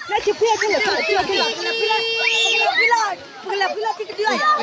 那就不要这了，不要这了，不要这个掉呀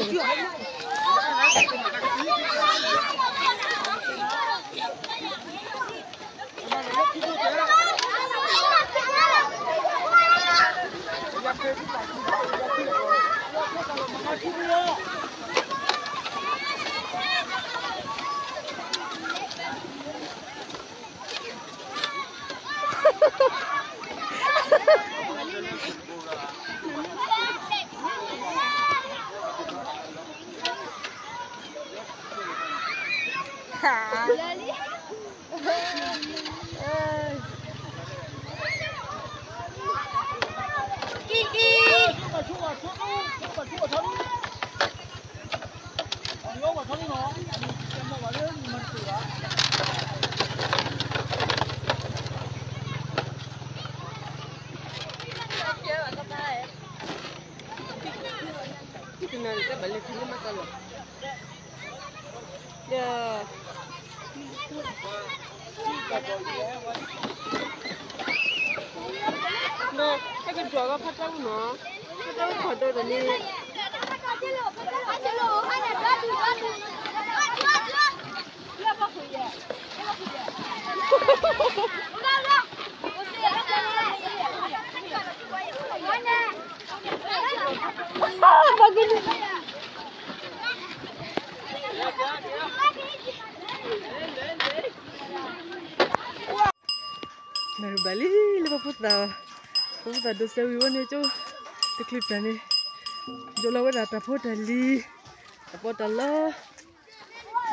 ！No, cái trò có phát trắng nó, phát trắng khỏi tôi rồi đi. Baru balik lepas putar dosa wiwan itu klip ni. Jola wala tapo tali, tapo tala,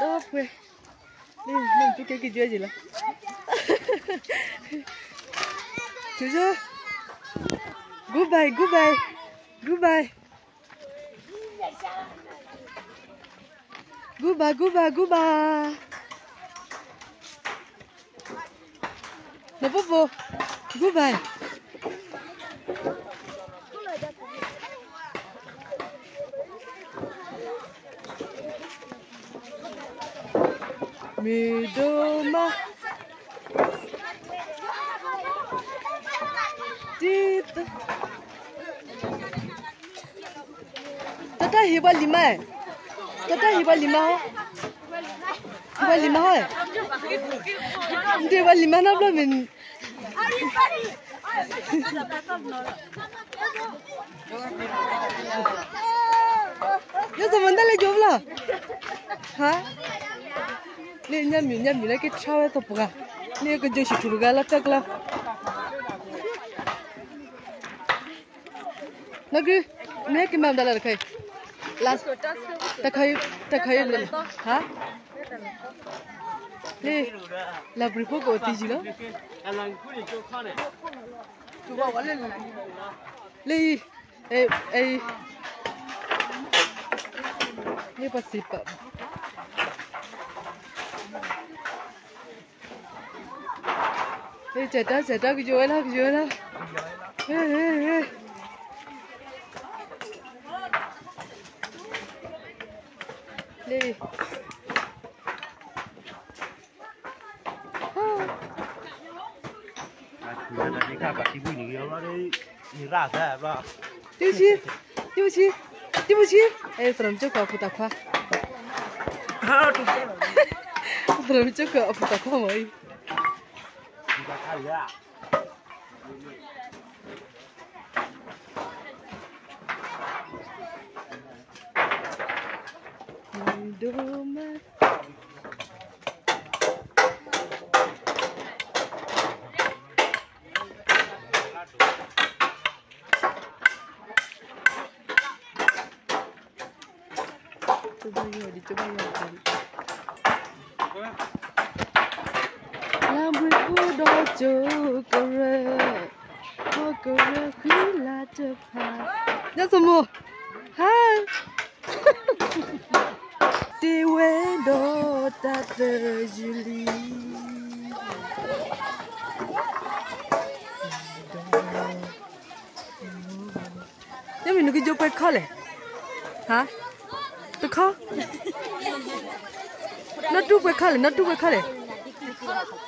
dah pun. Ni nampu kaki jual je lah. Cuba, goodbye. Napopo, goodbye. Midoma Tita Tata hiba lima hai. Hiba lima hai. Dia hiba lima na belum min. Yo sebentar lagi jom lah. Ha? Ni nyami lagi cawe tu puka. Ni aku jadi curiga lah tak lah. Nagi, ni kemana dalam kai? Last, tak kai belum. Ha? Ni, labri pun kau tiji lah. Ni, ni pasti pak. Cerita kejual lah. Ni. Tadi kan pasti bunyi orang ni rasa apa? Dibuci. From Joko aku tak faham. From Joko aku tak faham lagi. Kita kali ya. Doma. Coba ya. Rambutku dojo kore hula cepat. Ya semua. Hai. Di window tak terjuli. Yang minum ke jumpa kau le? Ha? Tu kau? Nak tu kau le?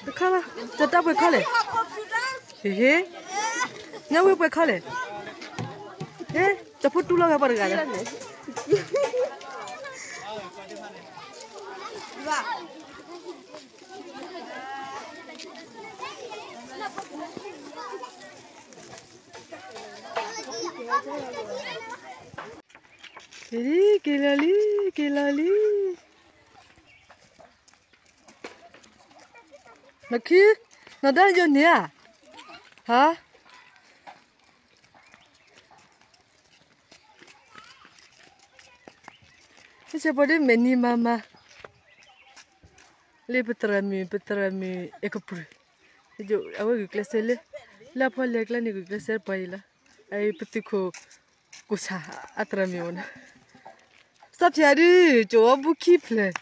Tu kau lah. Cetak kau le? Hehe. Nya we kwe khale. Chaput tu lo ga par ga. Kelali. Naki, nada jo nia. Ha? Ini pada meni mama. Le petrami ekapur. Jo awak kelas le. La pole kelas ni kelas paila. Ai petiko kusa atrami ona. Stop yari, jo abu kiple.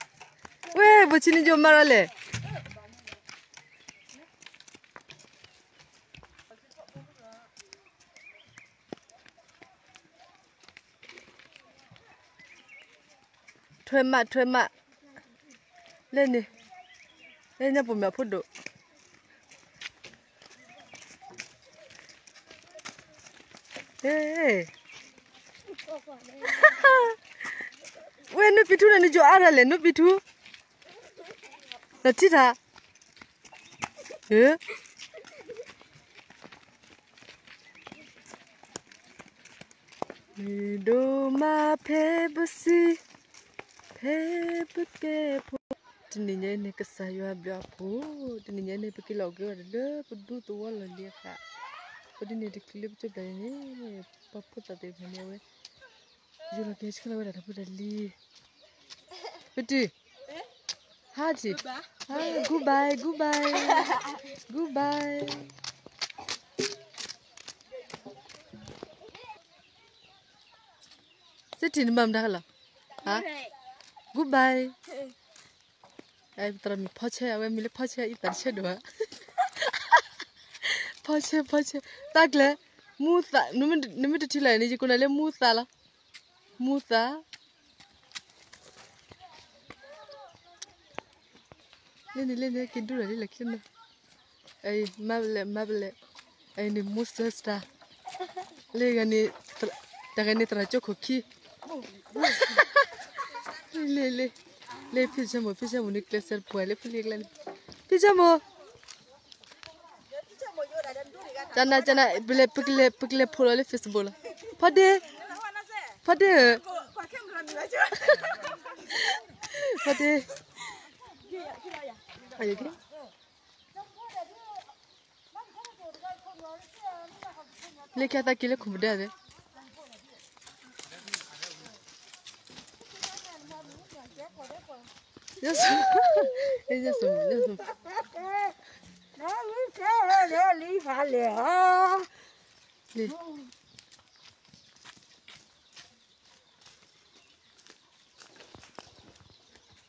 We, bacini jo marale. Thuê mạ. Lên đi. Lên nha bố mẹ phút độ. Ê. We no pitu na ni jo arale no pitu. Na tita. Do ma pebsi. Pepe. Tininya ni kesayu abia po. Tininya ni pergi lagi ada. Pedu tu wala dia kak. Padi ni diklip tu dah ni. Papa tak ada mana we. Jual kes kalau ada apa dali. Padi. Hadi. Goodbye. Setin mam dah lah. Ha? Goodbye. Ai terami phache awe mile phache itar chedwa. Phache takle musa numit thila ni jikuna le musa la. Musa. Lene kindura le lakina. Ai mable. Ai ni musa sta. Le gani tagani tra chokoki. Le pijamo ni kleser puale peliglan. Pijamo. Jana bele pikle polo Facebook. Pade. Ayo ke? Le kata kile khumda de. Yes.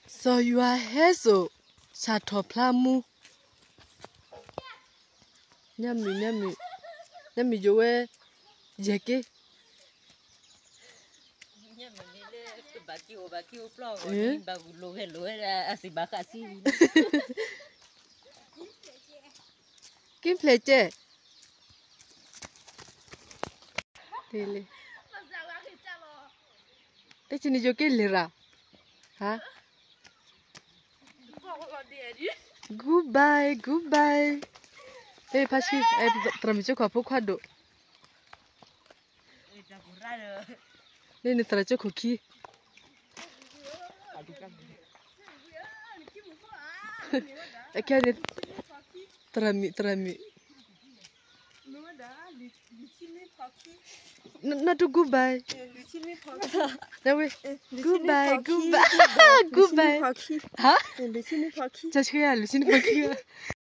So you are here so chatoplamu. Nyami jowe jeke. Bakio flow ni bagulo hello asibakasi. Kim pleche. Tele. Techini joke lera. Ha? Goodbye. Eh pashi tramicho kwa pokwado. Nini tracho koki. Akani trami. Not to goodbye. Nawe goodbye. Goodbye. Huh? Just here, listen.